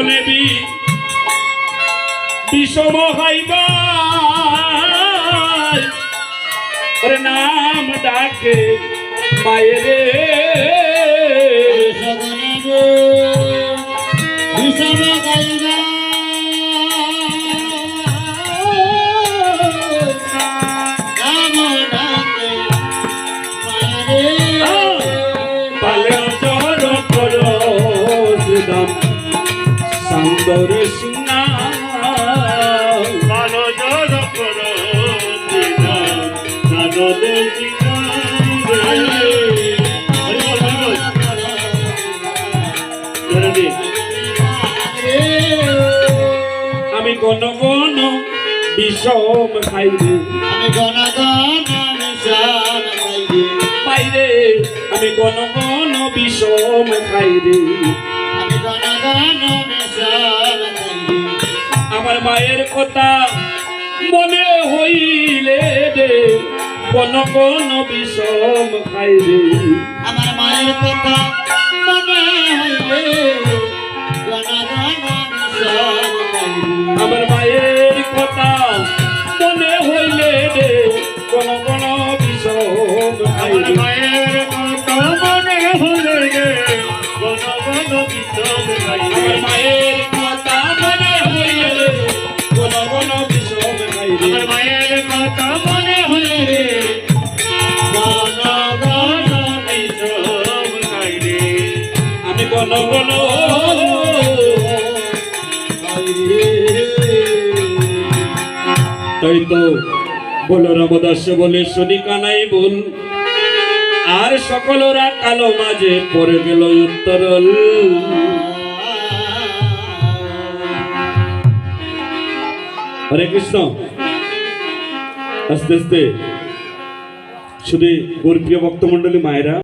মনে বিষম হাইবা নাম ডাকে মায়েরে বিষম হাইবা নাম ডাকে মায়েরে পালে চর করো শ্রীদাম সুন্দর সিংহা ভালো জল করো নানদে আমি কোন কোন বিষম খাইরে আমি গণ গণ বিষম খাইরে পাইরে আমি কোন কোন বিষম খাইরে আমি গণ গণ বিষম খাইরে আমার মায়ের কথা মনে হইলে রে কোন কোন বিষম খাইরে আমার মায়ের কথা মনে হইলে গণ গণ বিষম খাইরে আমার মায়ের কথা মনে হইলে রে কোন কোন বিষম আমার খাইরে মায়ের কথা মনে হইলে গণ গণ বিষম খাইরে আমার মায়ের কথা মনে হইলে রে কোন কোন বিষম খাইরে আমার মায়ের কথা মনে হইলে গণ গণ বিষম খাইরে আমি কোন কোন তাই তো বলো রামদাস বলে শুনি কানাই বল আর সকলরা কালো মাঝে পড়ে গেল উত্তরল হরে কৃষ্ণ আস্তে আস্তে শুধু গৌরপ্রিয় ভক্তমন্ডলী মায়েরা